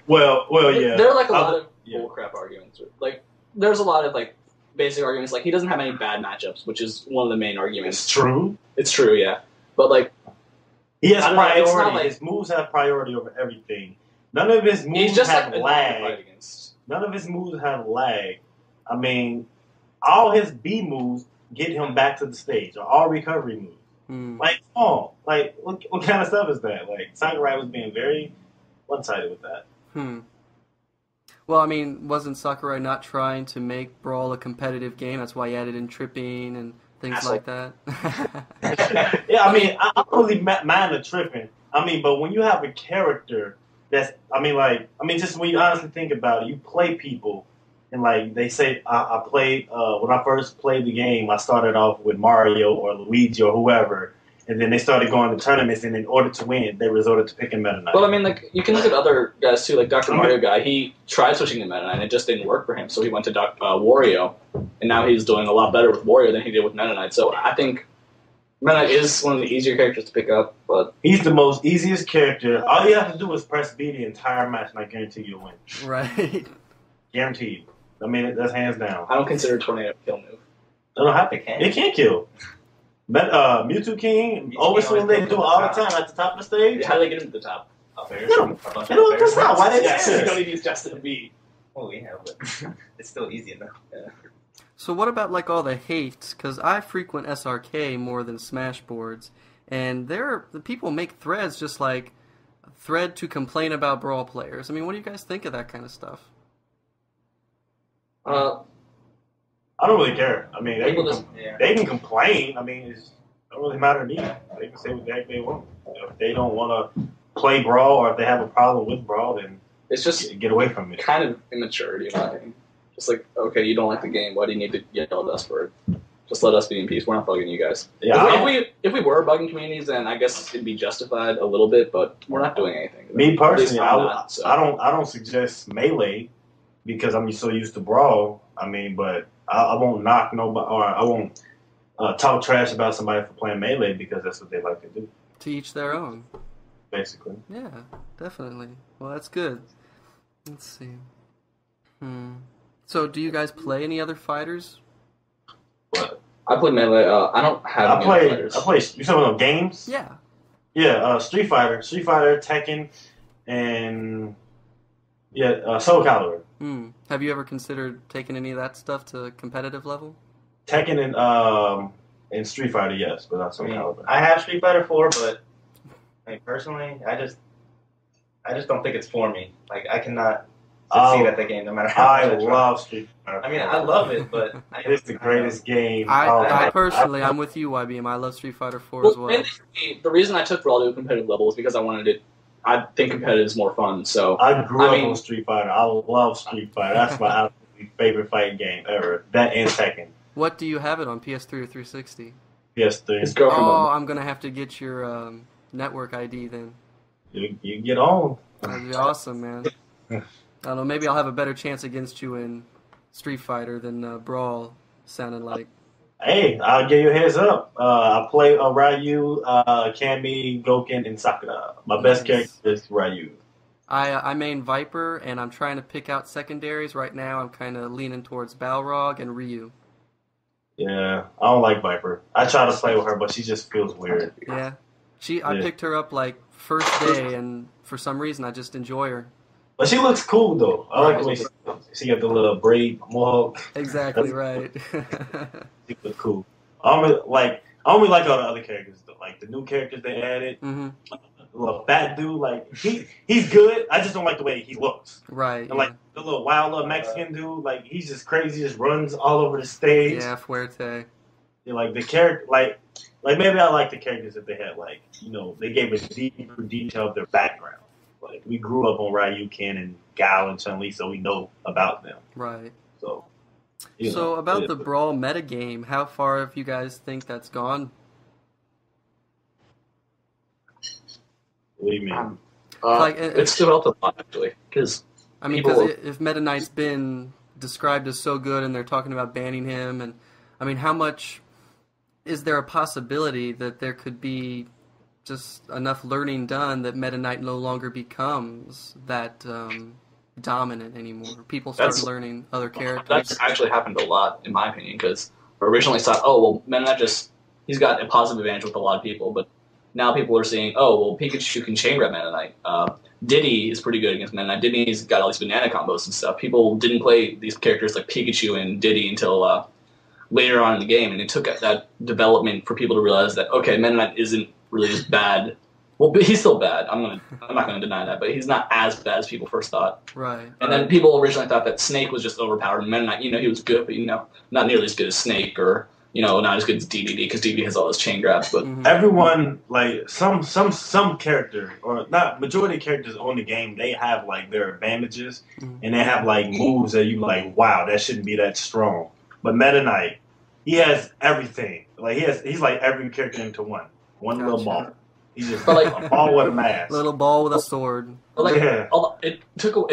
Well, yeah. There are like a lot of bullcrap arguments. Like, there's a lot of like basic arguments. Like, he doesn't have any bad matchups, which is one of the main arguments. It's true. It's true, yeah. But like, He has I don't know, it's priority. not like- His moves have priority over everything. None of his moves he's just have like annoying to fight lag. against. None of his moves have lag. I mean, all his B moves get him back to the stage, or all recovery moves. Like, come on. Like, what kind of stuff is that? Like, Sakurai was being very one-sided with that. Well, I mean, wasn't Sakurai not trying to make Brawl a competitive game? That's why he added in tripping and things like that. Yeah, I mean, I don't really mind the tripping. I mean, but when you have a character that's, just when you honestly think about it, you play people, and like they say, I played, when I first played the game, I started off with Mario or Luigi or whoever, and then they started going to tournaments, and in order to win, they resorted to picking Meta Knight. Well, I mean, like, you can look at other guys too, like Dr. Mario guy. He tried switching to Meta Knight, and it just didn't work for him, so he went to Wario, and now he's doing a lot better with Wario than he did with Meta Knight. So I think Meta Knight is one of the easier characters to pick up, but he's the most easiest character. All you have to do is press B the entire match, and I guarantee you'll win. Right. Guaranteed. I mean, that's hands down. I don't consider Tornado a kill move. They don't have to. It can't kill. But Mewtwo King, Overswing, they do it all the time at the top of the stage. How do they get him to the top? They don't press out. Why they You don't need to use Justin B. Well, yeah, but it's still easy enough. Yeah. So what about like all the hate? Because I frequent SRK more than Smashboards, and the people make threads just like a thread to complain about Brawl players. I mean, what do you guys think of that kind of stuff? I don't really care. I mean, they can complain. I mean, it don't really matter to me. They can say what the heck they want. If they don't want to play Brawl, or if they have a problem with Brawl, then it's just get away from it. Kind of immaturity, in my opinion. Just like, okay, you don't like the game. Why do you need to yell at us for it? Just let us be in peace. We're not bugging you guys. Yeah, if we were bugging communities, then I guess it'd be justified a little bit, but we're not doing anything. Me personally, I don't suggest Melee because I'm so used to Brawl. I mean, but I won't knock nobody, or I won't talk trash about somebody for playing Melee because that's what they like to do. To each their own. Basically. Yeah, definitely. Well, that's good. Let's see. So, do you guys play any other fighters? What? I play Melee. I don't have any other fighters. I play. You talking about games? Yeah. Yeah. Street Fighter, Tekken, and Soul Calibur. Have you ever considered taking any of that stuff to competitive level? Tekken and Street Fighter, yes, but not Soul Calibur. I have Street Fighter 4, but personally, I just don't think it's for me. Like, I cannot succeed at the game no matter how much I love Street Fighter. I mean, I love it, but it's the greatest game. I personally, I'm with you, YBM. I love Street Fighter 4 as well. The reason I took Brawl to a competitive level is because I wanted it. I think competitive is more fun. So I grew up on Street Fighter. I love Street Fighter. That's my absolutely favorite fighting game ever. That and Tekken. What do you have it on, PS3 or 360? PS3. Oh, I'm going to have to get your network ID then. You get on. That'd be awesome, man. I don't know, maybe I'll have a better chance against you in Street Fighter than Brawl sounded like. Hey, I'll give you a heads up. I play Ryu, Kami, Goken, and Sakura. My best character is Ryu. I main Viper, and I'm trying to pick out secondaries. Right now, I'm kind of leaning towards Balrog and Ryu. Yeah, I don't like Viper. I try to play with her, but she just feels weird. Yeah. I picked her up, like, first day, and for some reason, I just enjoy her. But she looks cool, though. I like the way she got the little braid mohawk. Exactly right. She looks cool. I only like all the other characters, though. Like, the new characters they added. Mm-hmm. The little fat dude, like, he's good. I just don't like the way he looks. Right. And, like, the little wild little Mexican dude, like, he's just crazy. He just runs all over the stage. Yeah, Fuerte. Yeah, like, the character, like maybe I like the characters that they had, like, you know, they gave us deeper detail of their background. Like, we grew up on Ryu, Ken, and Gao and Chun-Li, so we know about them. Right. So, about the Brawl metagame, how far have you guys think that's gone? What do you mean? It's developed a lot, actually. Because if Meta Knight's been described as so good and they're talking about banning him, and I mean, how much is there a possibility that there could be just enough learning done that Meta Knight no longer becomes that dominant anymore? People start learning other characters. That's actually happened a lot, in my opinion, because originally thought, Meta Knight he's got a positive advantage with a lot of people, but now people are seeing, Pikachu can chain grab Meta Knight. Diddy is pretty good against Meta Knight. Diddy's got all these banana combos and stuff. People didn't play these characters like Pikachu and Diddy until later on in the game, and it took that development for people to realize that, okay, Meta Knight isn't really as bad. Well, he's still bad. I'm not gonna deny that, but he's not as bad as people first thought. Right. And then people originally thought that Snake was just overpowered, and Meta Knight, he was good, but not nearly as good as Snake, or not as good as DDD, because DDD has all those chain grabs. But everyone, like some character, or not majority of characters on the game, they have like their advantages, and they have like moves that you like, wow, that shouldn't be that strong. But Meta Knight, he has everything. Like he's like every character into one little ball. He's just a ball with a mask. Little ball with a sword. But like, it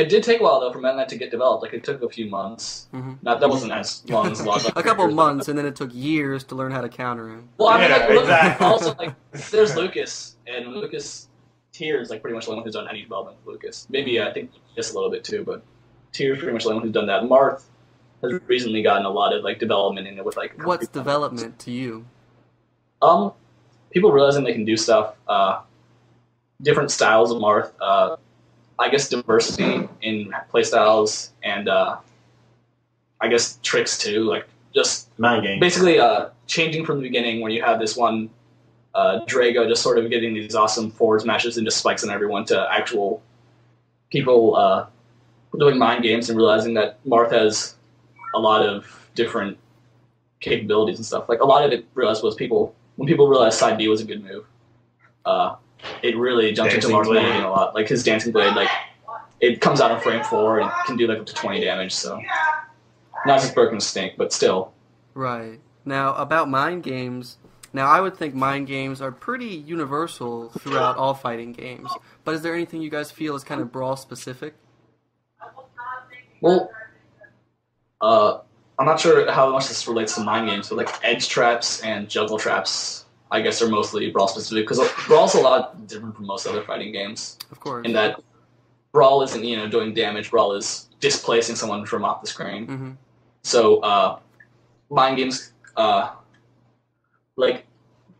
did take a while though for Meta Knight to get developed. Like it took a few months. That wasn't as long as a lot of a couple months, and then it took years to learn how to counter him. Well, I mean, exactly. Also like there's Lucas, and Lucas Tier is like pretty much the only one who's done any development with Lucas. Maybe I think just a little bit too, but Tier is pretty much the only one who's done that. Marth has recently gotten a lot of like development in it with like. What's development to you? People realizing they can do stuff, different styles of Marth, I guess diversity in playstyles, and I guess tricks too, like just mind games. Basically changing from the beginning where you have this one Drago just sort of getting these awesome forward smashes and just spikes on everyone to actual people doing mind games and realizing that Marth has a lot of different capabilities and stuff. Like a lot of it realized was when people realized side B was a good move, it really jumped into Marth's metagame a lot. Like his Dancing Blade, like it comes out in frame 4 and can do like up to 20 damage. So not just broken Snake, but still. Right. Now about mind games. Now I would think mind games are pretty universal throughout all fighting games. But is there anything you guys feel is kind of Brawl specific? Well, I'm not sure how much this relates to mind games, but like edge traps and juggle traps, I guess, are mostly Brawl specific, because Brawl's a lot different from most other fighting games. Of course. In that Brawl isn't doing damage. Brawl is displacing someone from off the screen. So mind games, like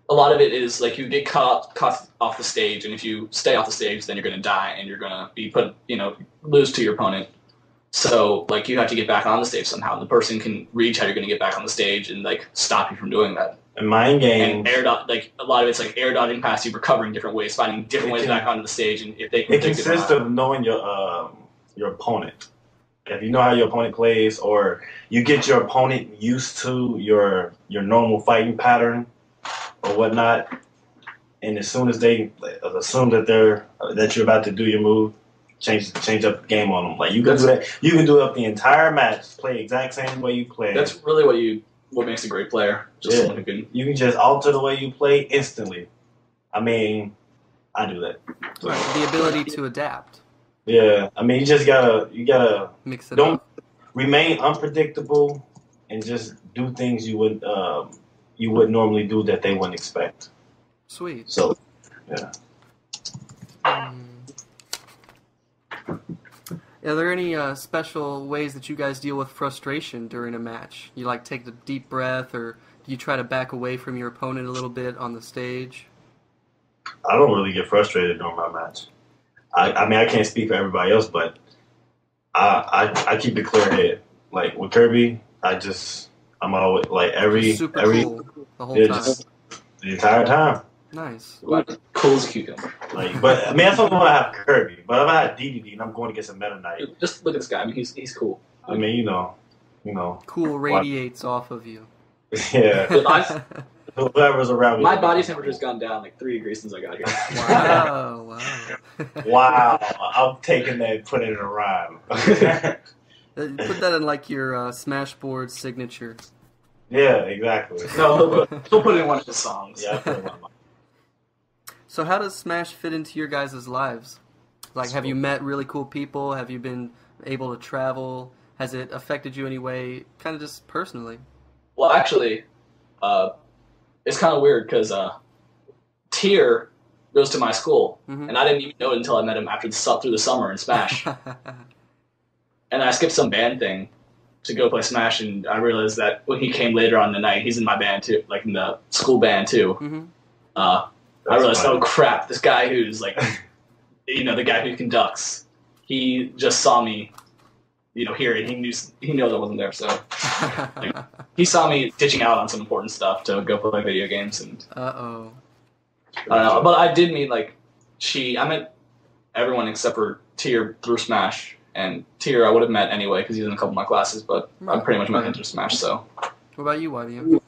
a lot of it is like you get caught off the stage, and if you stay off the stage, then you're going to die and you're going to be lose to your opponent. So, like, you have to get back on the stage somehow. The person can reach how you're going to get back on the stage and, like, stop you from doing that. And mind games. And air dot, like, a lot of it's, like, air dotting past you, recovering different ways, finding different ways back onto the stage. And if they can it consists of knowing your opponent. If you know how your opponent plays, or you get your opponent used to your normal fighting pattern or whatnot, and as soon as they assume that you're about to do your move, change up the game on them. Like you can do that. You can do it up the entire match. Play exact same way you play. That's really what makes a great player. Just someone who can. You can just alter the way you play instantly. I mean, I do that. So, right, the ability to adapt. Yeah, I mean, you gotta mix it don't up. Remain unpredictable and just do things you would normally do that they wouldn't expect. Sweet. So, yeah. Are there any special ways that you guys deal with frustration during a match? You like take the deep breath, or do you try to back away from your opponent a little bit on the stage? I don't really get frustrated during my match. I mean, I can't speak for everybody else, but I keep a clear head. Like with Kirby, I'm always like every cool the whole time. Just the entire time. Nice. Cool as a cucumber. Like, but I mean, that's only when I have Kirby. But if I had DDD and I'm going against a Meta Knight, just look at this guy. I mean, he's cool. I mean, you know. Cool radiates off of you. Yeah. Whoever's around me. My body temperature's gone down like 3 degrees since I got here. Wow! Wow! I'm taking that and putting it in a rhyme. Put that in like your Smashboard signature. Yeah, exactly. No, he'll put it in one of his songs. Yeah, I'll put it in one of mine. So how does Smash fit into your guys' lives? Like, have you met really cool people? Have you been able to travel? Has it affected you in any way, kind of just personally? Well, actually, it's kind of weird because Tier goes to my school, and I didn't even know it until I met him through the summer in Smash. And I skipped some band thing to go play Smash, and I realized that when he came later on in the night, he's in my band too, like in the school band too. I realized, oh crap, this guy who's like the guy who conducts, he just saw me, here, and he knew I wasn't there. So he saw me ditching out on some important stuff to go play video games, and Uh-oh. I don't know. But I did meet I met everyone except for Tier through Smash, and Tier I would have met anyway because he's in a couple of my classes, but I pretty much met him through Smash. So. What about you, YBM?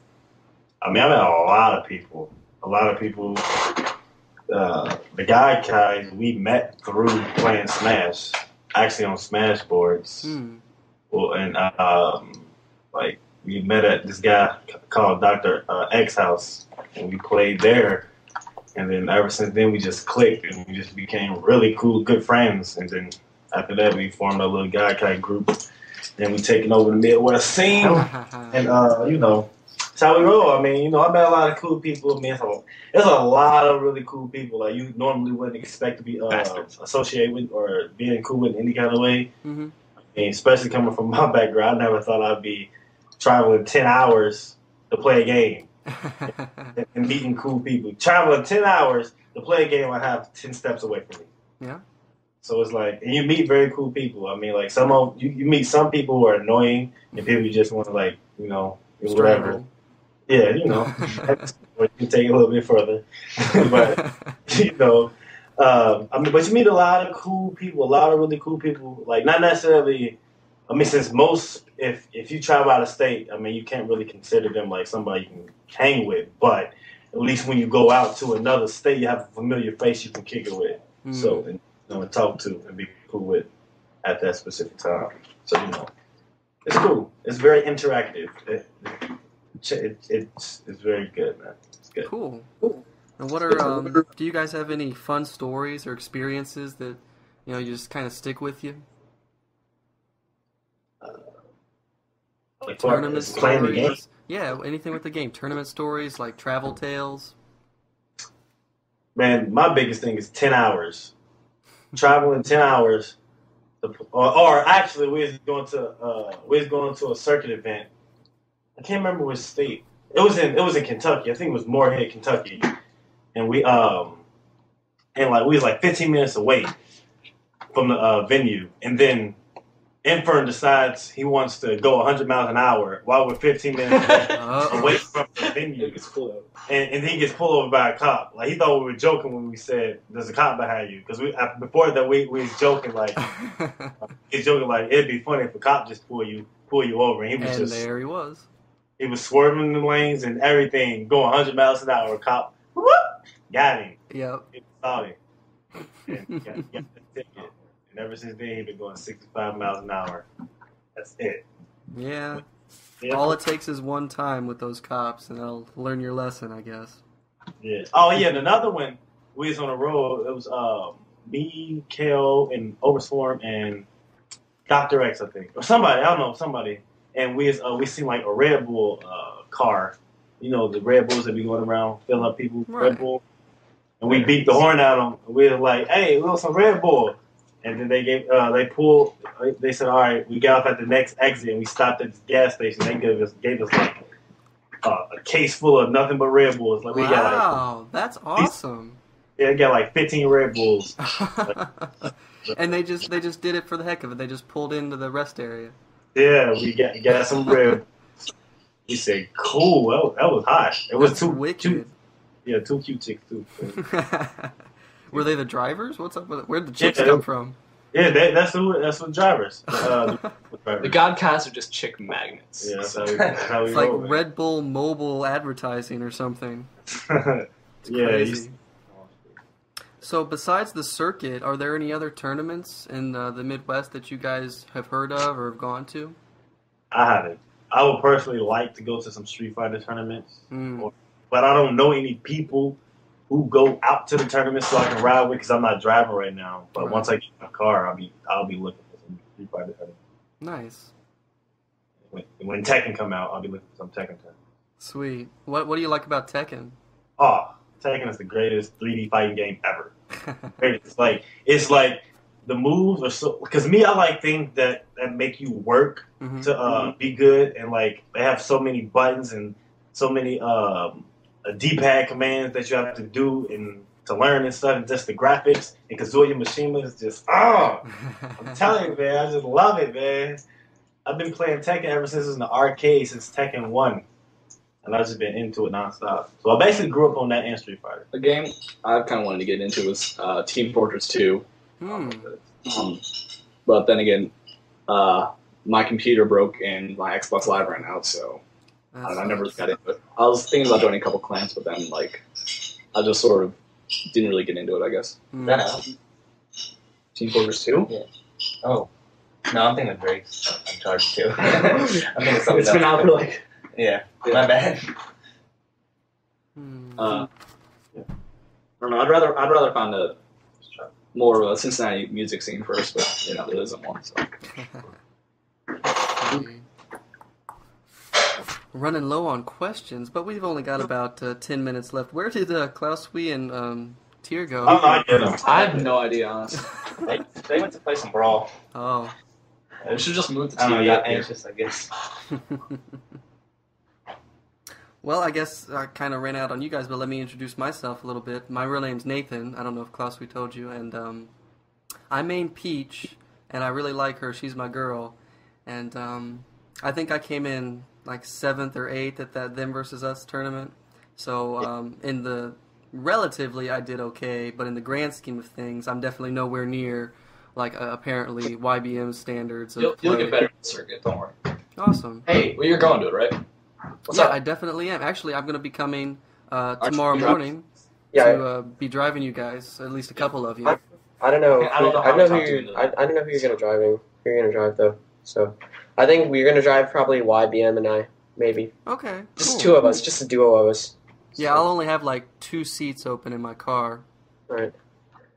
I mean, I met a lot of people. The guy we met through playing Smash, actually on Smash boards. Well, and we met at this guy called Dr. X House, and we played there. And then ever since then, we just clicked, and we just became really cool, good friends. And then after that, we formed a little guy group. Then we taking over the Midwest scene, and that's how we roll. I mean, I met a lot of cool people. I mean, there's a lot of really cool people that you normally wouldn't expect to be associated with or being cool in any kind of way. Mm-hmm. I mean, especially coming from my background, I never thought I'd be traveling 10 hours to play a game and meeting cool people. Traveling 10 hours to play a game I have 10 steps away from me. Yeah. So it's like, and you meet very cool people. I mean, like you meet some people who are annoying, and people you just want to whatever. Yeah, or you can take it a little bit further, but but you meet a lot of cool people, a lot of really cool people. Like not necessarily. I mean, since if you travel out of state, I mean, you can't really consider them like somebody you can hang with. But at least when you go out to another state, you have a familiar face you can kick it with. So. And talk to and be cool with at that specific time. So it's cool. It's very interactive. It's very good, man. It's good. Cool. And what are do you guys have any fun stories or experiences that you just kind of stick with you? Like Tournament playing the game? stories. Yeah, anything with the game. Tournament stories, like travel tales. Man, my biggest thing is 10 hours. Traveling 10 hours, or actually, we was going to a circuit event. I can't remember which state. It was in Kentucky. I think it was Moorhead, Kentucky, and we was like 15 minutes away from the venue, and then Infern decides he wants to go 100 miles an hour while we're 15 minutes away from the venue. And he gets pulled over by a cop. Like, he thought we were joking when we said, there's a cop behind you. Because before that, we was joking like, it'd be funny if a cop just pull you over. And There he was. He was swerving in the lanes and everything, going 100 miles an hour. Cop, whoop, got him. Yep. He saw him. And got the ticket. And ever since then, he's been going 65 miles an hour. That's it. Yeah. All it takes is one time with those cops, and they'll learn your lesson, I guess. Yeah. Oh, yeah, and another one, we was on the road. It was me, Kel, and Overswarm, and Dr. X, I think. Or somebody, I don't know, somebody. And we seen like a Red Bull car. The Red Bulls that be going around filling up people, right. Red Bull. And we beat the horn out of them. We were like, hey, we want some Red Bull. And then they said, all right, we got off at the next exit, and we stopped at this gas station. They gave us like a case full of nothing but Red Bulls. Like, wow, that's awesome. Yeah, they got like 15 Red Bulls. And they just did it for the heck of it. They just pulled into the rest area. Yeah, we got some Red Bulls. We said, cool, that was hot. It was wicked. Two cute chicks, too. Were they the drivers? What's up with it? Where'd the chicks come from? Yeah, that's the drivers. The Godcasts are just chick magnets. Yeah, so. that's how we It's like roll, man. Red Bull mobile advertising or something. It's Yeah, crazy. So besides the circuit, are there any other tournaments in the Midwest that you guys have heard of or have gone to? I haven't. I would personally like to go to some Street Fighter tournaments, Mm. but I don't know any people who go out to the tournament so I can ride with because I'm not driving right now. But Right. once I get my car, I'll be looking for some Street Fighter tournaments. Nice. When Tekken come out, I'll be looking for some Tekken tournaments. Sweet. What do you like about Tekken? Oh, Tekken is the greatest 3D fighting game ever. It's like the moves are so, because I like things that make you work Mm-hmm. to be good, and like they have so many buttons and so many D-pad commands that you have to do, and to learn and stuff, and just the graphics and Kazuya Mishima is just I'm telling you, man, I just love it, man. I've been playing Tekken ever since it was in the arcade, since Tekken 1. And I've just been into it nonstop. So I basically grew up on that and Street Fighter. A game I kind of wanted to get into was Team Fortress 2. But then again, my computer broke and my Xbox Live ran out, so I never got into it. I was thinking about joining a couple clans, but then I just sort of didn't really get into it, I guess. That out? Team Fortress 2? Yeah. Oh. No, I'm thinking of Drake's Uncharted 2. I'm thinking something It's been out for like... Yeah, my bad. I don't know. I'd rather find a more of a Cincinnati music scene first, but there isn't one. So. Running low on questions, but we've only got about 10 minutes left. Where did Klausui and Tier go? I have no idea, honestly. They went to play some Brawl. Oh. They should just move to I don't know, TV. you got anxious, I guess. Well, I guess I kind of ran out on you guys, but let me introduce myself a little bit. My real name's Nathan. I don't know if Klausui told you. And I main Peach, and I really like her. She's my girl. And I think I came in like 7th or 8th at that Them versus Us tournament. So in the relatively, I did okay. But in the grand scheme of things, I'm definitely nowhere near, like, apparently YBM standards. You'll get better in the circuit, don't worry. Awesome. Hey, well, you're going to it, right? What's up? I definitely am. Actually, I'm going to be coming tomorrow morning Yeah, to be driving you guys, at least a couple of you. I don't know. I don't know I how don't we know talked you into that. I don't know who you're gonna drive though. So I think we're gonna drive probably YBM and I maybe Okay, just cool. two of us, just a duo of us. Yeah, I'll only have like 2 seats open in my car. Right.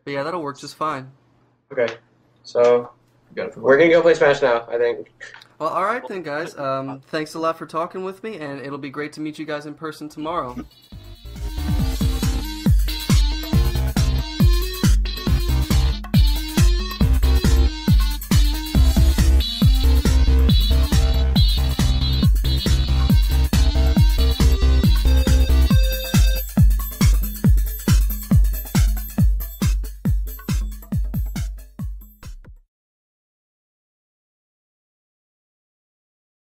But yeah, that'll work just fine. Okay. So Got it. we're gonna go play Smash now. I think. Well, alright then, guys. Thanks a lot for talking with me, and it'll be great to meet you guys in person tomorrow.